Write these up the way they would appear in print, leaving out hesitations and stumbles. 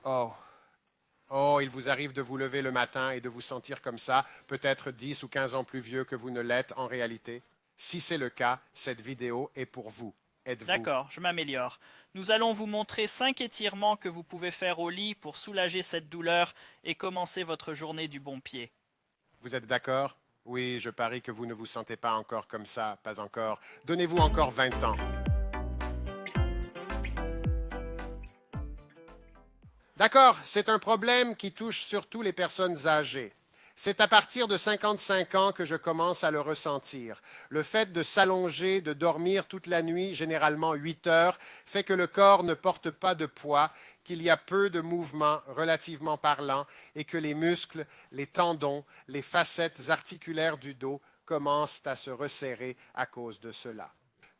Oh, oh, il vous arrive de vous lever le matin et de vous sentir comme ça, peut-être 10 ou 15 ans plus vieux que vous ne l'êtes en réalité. Si c'est le cas, cette vidéo est pour vous. Êtes-vous? D'accord, je m'améliore. Nous allons vous montrer 5 étirements que vous pouvez faire au lit pour soulager cette douleur et commencer votre journée du bon pied. Vous êtes d'accord? Oui, je parie que vous ne vous sentez pas encore comme ça, pas encore. Donnez-vous encore 20 ans. D'accord, c'est un problème qui touche surtout les personnes âgées. C'est à partir de 55 ans que je commence à le ressentir. Le fait de s'allonger, de dormir toute la nuit, généralement 8 heures, fait que le corps ne porte pas de poids, qu'il y a peu de mouvements relativement parlant et que les muscles, les tendons, les facettes articulaires du dos commencent à se resserrer à cause de cela.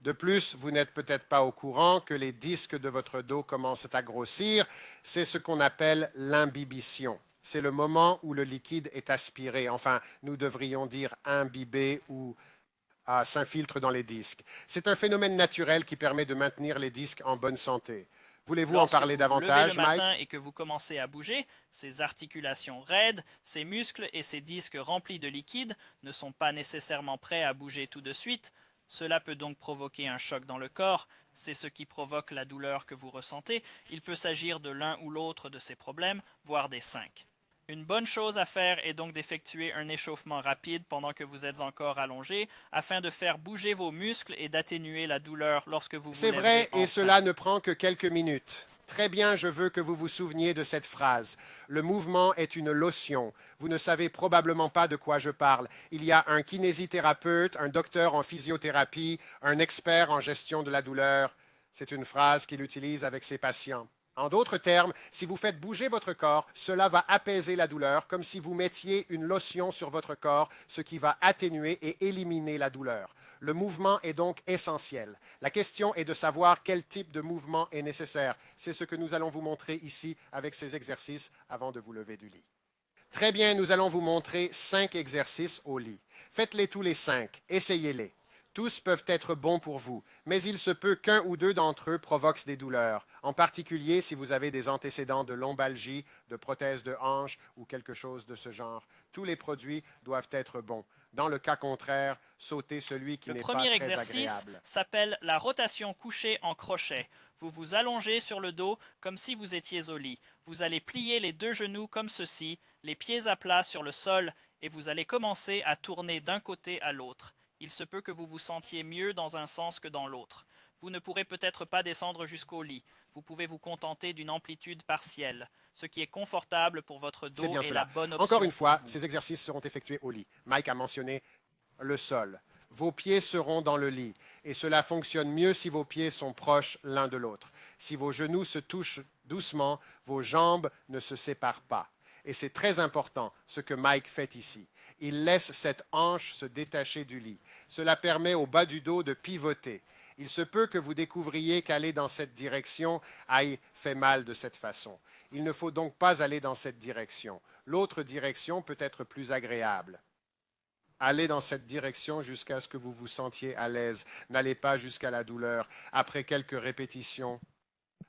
De plus, vous n'êtes peut-être pas au courant que les disques de votre dos commencent à grossir. C'est ce qu'on appelle l'imbibition. C'est le moment où le liquide est aspiré. Enfin, nous devrions dire imbibé ou s'infiltre dans les disques. C'est un phénomène naturel qui permet de maintenir les disques en bonne santé. Voulez-vous en Lorsque parler vous vous levez le davantage, matin Mike? et que vous commencez à bouger, ces articulations raides, ces muscles et ces disques remplis de liquide ne sont pas nécessairement prêts à bouger tout de suite. Cela peut donc provoquer un choc dans le corps. C'est ce qui provoque la douleur que vous ressentez. Il peut s'agir de l'un ou l'autre de ces problèmes, voire des cinq. Une bonne chose à faire est donc d'effectuer un échauffement rapide pendant que vous êtes encore allongé, afin de faire bouger vos muscles et d'atténuer la douleur lorsque vous vous C'est lèverez vrai et enfin. cela ne prend que quelques minutes. Très bien, je veux que vous vous souveniez de cette phrase. Le mouvement est une lotion. Vous ne savez probablement pas de quoi je parle. Il y a un kinésithérapeute, un docteur en physiothérapie, un expert en gestion de la douleur. C'est une phrase qu'il utilise avec ses patients. En d'autres termes, si vous faites bouger votre corps, cela va apaiser la douleur, comme si vous mettiez une lotion sur votre corps, ce qui va atténuer et éliminer la douleur. Le mouvement est donc essentiel. La question est de savoir quel type de mouvement est nécessaire. C'est ce que nous allons vous montrer ici avec ces exercices avant de vous lever du lit. Très bien, nous allons vous montrer 5 exercices au lit. Faites-les tous les 5. Essayez-les. Tous peuvent être bons pour vous, mais il se peut qu'un ou deux d'entre eux provoquent des douleurs, en particulier si vous avez des antécédents de lombalgie, de prothèse de hanche ou quelque chose de ce genre. Tous les produits doivent être bons. Dans le cas contraire, sautez celui qui Le n'est pas premier très exercice agréable. s'appelle la rotation couchée en crochet. Vous vous allongez sur le dos comme si vous étiez au lit. Vous allez plier les deux genoux comme ceci, les pieds à plat sur le sol, et vous allez commencer à tourner d'un côté à l'autre. Il se peut que vous vous sentiez mieux dans un sens que dans l'autre. Vous ne pourrez peut-être pas descendre jusqu'au lit. Vous pouvez vous contenter d'une amplitude partielle. Ce qui est confortable pour votre C'est dos bien est la cela. bonne Encore option une pour fois, vous. ces exercices seront effectués au lit. Mike a mentionné le sol. Vos pieds seront dans le lit et cela fonctionne mieux si vos pieds sont proches l'un de l'autre. Si vos genoux se touchent doucement, vos jambes ne se séparent pas. Et c'est très important ce que Mike fait ici. Il laisse cette hanche se détacher du lit. Cela permet au bas du dos de pivoter. Il se peut que vous découvriez qu'aller dans cette direction aille fait mal de cette façon. Il ne faut donc pas aller dans cette direction. L'autre direction peut être plus agréable. Allez dans cette direction jusqu'à ce que vous vous sentiez à l'aise. N'allez pas jusqu'à la douleur. Après quelques répétitions,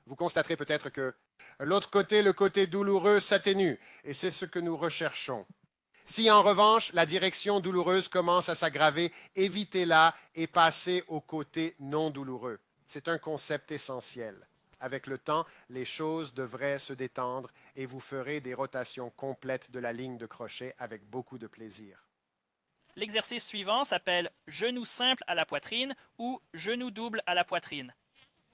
vous constaterez peut-être que l'autre côté, le côté douloureux, s'atténue, et c'est ce que nous recherchons. Si en revanche la direction douloureuse commence à s'aggraver, évitez-la et passez au côté non douloureux. C'est un concept essentiel. Avec le temps, les choses devraient se détendre et vous ferez des rotations complètes de la ligne de crochet avec beaucoup de plaisir. L'exercice suivant s'appelle genou simple à la poitrine ou genou double à la poitrine.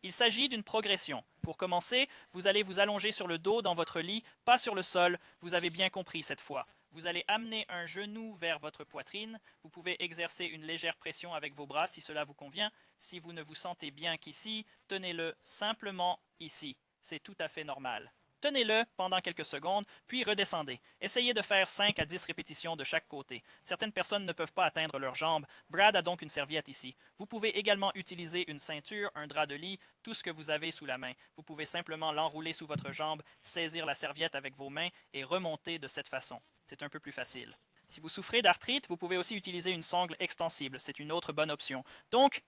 Il s'agit d'une progression. Pour commencer, vous allez vous allonger sur le dos dans votre lit, pas sur le sol, vous avez bien compris cette fois. Vous allez amener un genou vers votre poitrine. Vous pouvez exercer une légère pression avec vos bras si cela vous convient. Si vous ne vous sentez bien qu'ici, tenez-le simplement ici. C'est tout à fait normal. Tenez-le pendant quelques secondes, puis redescendez. Essayez de faire 5 à 10 répétitions de chaque côté. Certaines personnes ne peuvent pas atteindre leurs jambes. Brad a donc une serviette ici. Vous pouvez également utiliser une ceinture, un drap de lit, tout ce que vous avez sous la main. Vous pouvez simplement l'enrouler sous votre jambe, saisir la serviette avec vos mains et remonter de cette façon. C'est un peu plus facile. Si vous souffrez d'arthrite, vous pouvez aussi utiliser une sangle extensible. C'est une autre bonne option. Donc,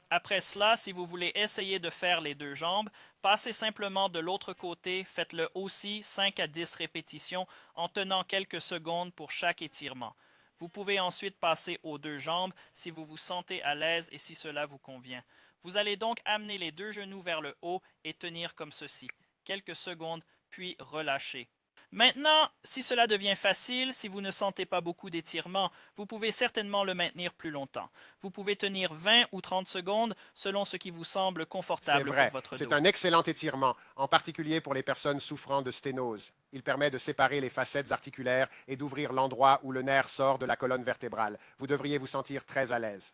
Après cela, si vous voulez essayer de faire les deux jambes, passez simplement de l'autre côté, faites-le aussi 5 à 10 répétitions en tenant quelques secondes pour chaque étirement. Vous pouvez ensuite passer aux deux jambes si vous vous sentez à l'aise et si cela vous convient. Vous allez donc amener les deux genoux vers le haut et tenir comme ceci, quelques secondes, puis relâcher. Maintenant, si cela devient facile, si vous ne sentez pas beaucoup d'étirement, vous pouvez certainement le maintenir plus longtemps. Vous pouvez tenir 20 ou 30 secondes selon ce qui vous semble C'est confortable vrai, pour votre c'est dos. un excellent étirement, en particulier pour les personnes souffrant de sténose. Il permet de séparer les facettes articulaires et d'ouvrir l'endroit où le nerf sort de la colonne vertébrale. Vous devriez vous sentir très à l'aise.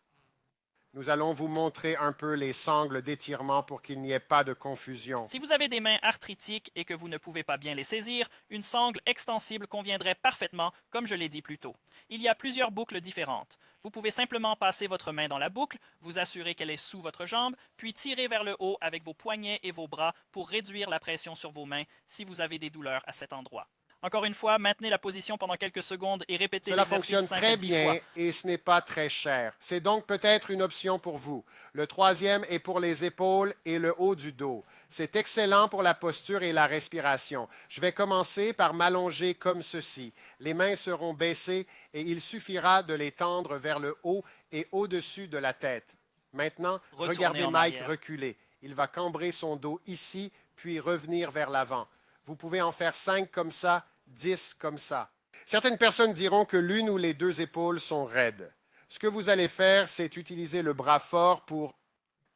Nous allons vous montrer un peu les sangles d'étirement pour qu'il n'y ait pas de confusion. Si vous avez des mains arthritiques et que vous ne pouvez pas bien les saisir, une sangle extensible conviendrait parfaitement, comme je l'ai dit plus tôt. Il y a plusieurs boucles différentes. Vous pouvez simplement passer votre main dans la boucle, vous assurer qu'elle est sous votre jambe, puis tirer vers le haut avec vos poignets et vos bras pour réduire la pression sur vos mains si vous avez des douleurs à cet endroit. Encore une fois, maintenez la position pendant quelques secondes et répétez Cela l'exercice fonctionne 5 à très 10 bien fois. et ce n'est pas très cher. C'est donc peut-être une option pour vous. Le troisième est pour les épaules et le haut du dos. C'est excellent pour la posture et la respiration. Je vais commencer par m'allonger comme ceci. Les mains seront baissées et il suffira de les tendre vers le haut et au-dessus de la tête. Maintenant, Retournez regardez en Mike arrière. reculer. Il va cambrer son dos ici, puis revenir vers l'avant. Vous pouvez en faire 5 comme ça, 10 comme ça. Certaines personnes diront que l'une ou les deux épaules sont raides. Ce que vous allez faire, c'est utiliser le bras fort pour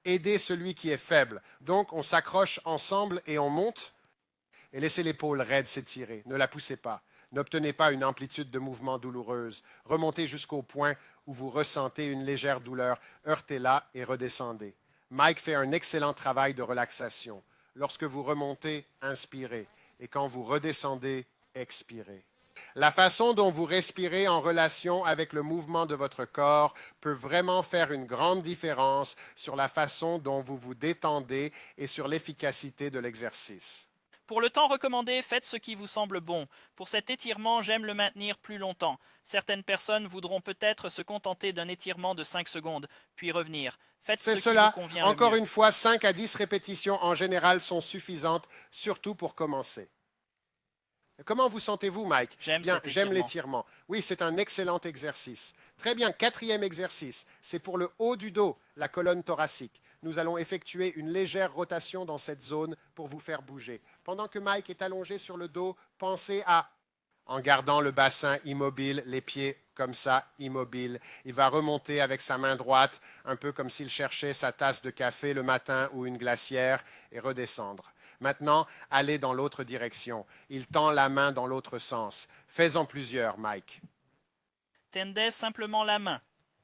aider celui qui est faible. Donc, on s'accroche ensemble et on monte et laissez l'épaule raide s'étirer. Ne la poussez pas. N'obtenez pas une amplitude de mouvement douloureuse. Remontez jusqu'au point où vous ressentez une légère douleur. Heurtez-la et redescendez. Mike fait un excellent travail de relaxation. Lorsque vous remontez, inspirez. Et quand vous redescendez, expirez. La façon dont vous respirez en relation avec le mouvement de votre corps peut vraiment faire une grande différence sur la façon dont vous vous détendez et sur l'efficacité de l'exercice. Pour le temps recommandé, faites ce qui vous semble bon. Pour cet étirement, j'aime le maintenir plus longtemps. Certaines personnes voudront peut-être se contenter d'un étirement de 5 secondes, puis revenir. Faites ce C'est qui cela. vous convient le Encore mieux. une fois, 5 à 10 répétitions en général sont suffisantes, surtout pour commencer. Comment vous sentez-vous, Mike? J'aime Bien, cet j'aime étirement. l'étirement. Oui, c'est un excellent exercice. Très bien, quatrième exercice, c'est pour le haut du dos, la colonne thoracique. Nous allons effectuer une légère rotation dans cette zone pour vous faire bouger. Pendant que Mike est allongé sur le dos, pensez à, en gardant le bassin immobile, les pieds comme ça, immobiles. Il va remonter avec sa main droite, un peu comme s'il cherchait sa tasse de café le matin ou une glacière, et redescendre. Maintenant, allez dans l'autre direction. Il tend la main dans l'autre sens. Fais-en plusieurs, Mike. Tendez simplement la main.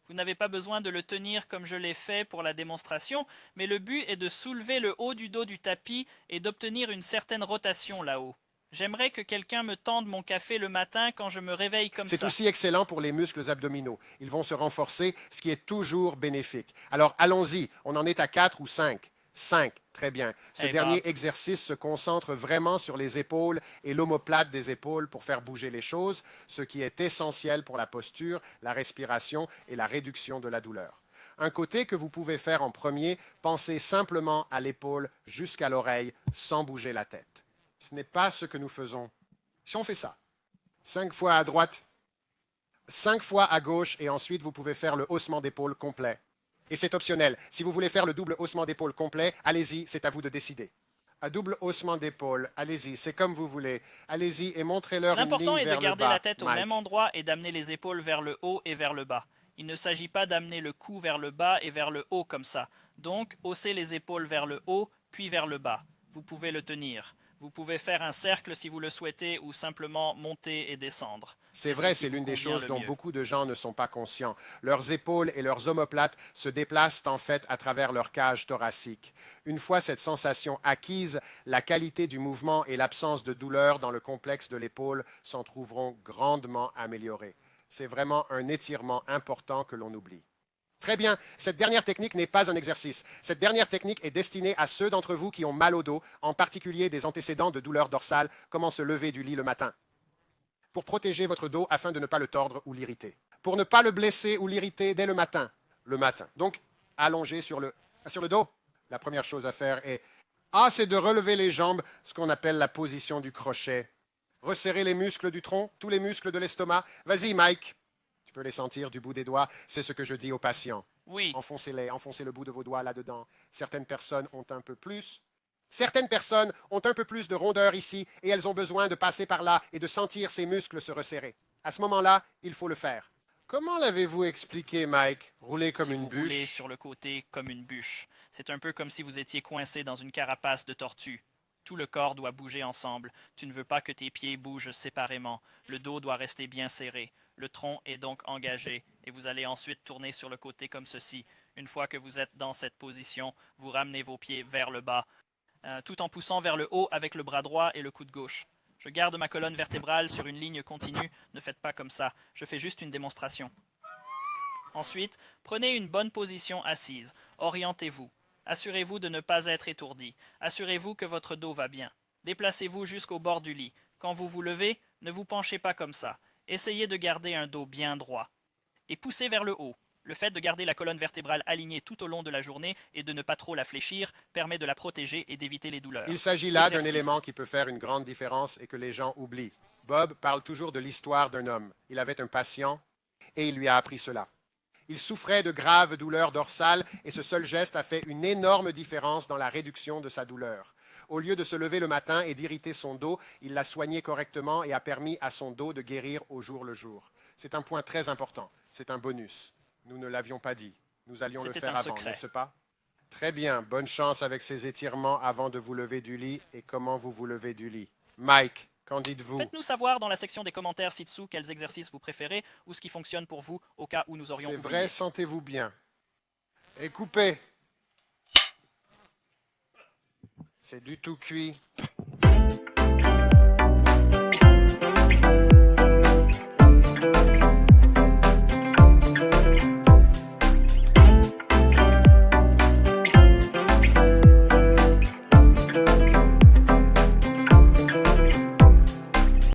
Vous n'avez pas besoin de le tenir comme je l'ai fait pour la démonstration, mais le but est de soulever le haut du dos du tapis et d'obtenir une certaine rotation là-haut. J'aimerais que quelqu'un me tende mon café le matin quand je me réveille comme C'est ça. aussi excellent pour les muscles abdominaux. Ils vont se renforcer, ce qui est toujours bénéfique. Alors, allons-y. On en est à 4 ou 5. 5, très bien. Ce Hey, dernier Bob. exercice se concentre vraiment sur les épaules et l'omoplate des épaules pour faire bouger les choses, ce qui est essentiel pour la posture, la respiration et la réduction de la douleur. Un côté que vous pouvez faire en premier, pensez simplement à l'épaule jusqu'à l'oreille sans bouger la tête. Ce n'est pas ce que nous faisons. Si on fait ça, 5 fois à droite, 5 fois à gauche et ensuite vous pouvez faire le haussement d'épaule complet. Et c'est optionnel. Si vous voulez faire le double haussement d'épaule complet, allez-y, c'est à vous de décider. Un double haussement d'épaule, allez-y, c'est comme vous voulez. Allez-y et montrez-leur une L'important ligne est de vers le garder bas, la tête au Mike. même endroit et d'amener les épaules vers le haut et vers le bas. Il ne s'agit pas d'amener le cou vers le bas et vers le haut comme ça. Donc, haussez les épaules vers le haut, puis vers le bas. Vous pouvez le tenir. Vous pouvez faire un cercle si vous le souhaitez ou simplement monter et descendre. C'est vrai, ce qui c'est vous l'une des convient choses le dont mieux. beaucoup de gens ne sont pas conscients. Leurs épaules et leurs omoplates se déplacent en fait à travers leur cage thoracique. Une fois cette sensation acquise, la qualité du mouvement et l'absence de douleur dans le complexe de l'épaule s'en trouveront grandement améliorées. C'est vraiment un étirement important que l'on oublie. Très bien, cette dernière technique n'est pas un exercice. Cette dernière technique est destinée à ceux d'entre vous qui ont mal au dos, en particulier des antécédents de douleurs dorsales, comment se lever du lit le matin, pour protéger votre dos afin de ne pas le tordre ou l'irriter, pour ne pas le blesser ou l'irriter dès le matin. Donc, allongé sur le dos. La première chose à faire est c'est de relever les jambes, ce qu'on appelle la position du crochet. Resserrer les muscles du tronc, tous les muscles de l'estomac. Vas-y, Mike. Tu peux les sentir du bout des doigts. C'est ce que je dis aux patients. Oui. Enfoncez-les, enfoncez le bout de vos doigts là-dedans. Certaines personnes ont un peu plus. Certaines personnes ont un peu plus de rondeur ici et elles ont besoin de passer par là et de sentir ces muscles se resserrer. À ce moment-là, il faut le faire. Comment l'avez-vous expliqué, Mike? Rouler comme Si une vous roulez bûche? sur le côté comme une bûche, c'est un peu comme si vous étiez coincé dans une carapace de tortue. Tout le corps doit bouger ensemble. Tu ne veux pas que tes pieds bougent séparément. Le dos doit rester bien serré. Le tronc est donc engagé et vous allez ensuite tourner sur le côté comme ceci. Une fois que vous êtes dans cette position, vous ramenez vos pieds vers le bas, tout en poussant vers le haut avec le bras droit et le coude gauche. Je garde ma colonne vertébrale sur une ligne continue. Ne faites pas comme ça. Je fais juste une démonstration. Ensuite, prenez une bonne position assise. Orientez-vous. Assurez-vous de ne pas être étourdi. Assurez-vous que votre dos va bien. Déplacez-vous jusqu'au bord du lit. Quand vous vous levez, ne vous penchez pas comme ça. Essayez de garder un dos bien droit. Et poussez vers le haut. Le fait de garder la colonne vertébrale alignée tout au long de la journée et de ne pas trop la fléchir permet de la protéger et d'éviter les douleurs. Il s'agit là d'un Exercice. élément qui peut faire une grande différence et que les gens oublient. Bob parle toujours de l'histoire d'un homme. Il avait un patient et il lui a appris cela. Il souffrait de graves douleurs dorsales et ce seul geste a fait une énorme différence dans la réduction de sa douleur. Au lieu de se lever le matin et d'irriter son dos, il l'a soigné correctement et a permis à son dos de guérir au jour le jour. C'est un point très important. C'est un bonus. Nous ne l'avions pas dit. Nous allions le C'était faire un avant, secret. n'est-ce pas? Très bien. Bonne chance avec ces étirements avant de vous lever du lit et comment vous vous levez du lit. Mike, qu'en dites-vous? Faites-nous savoir dans la section des commentaires ci-dessous quels exercices vous préférez ou ce qui fonctionne pour vous au cas où nous aurions C'est oublié. vrai, sentez-vous bien. Et coupez. C'est du tout cuit.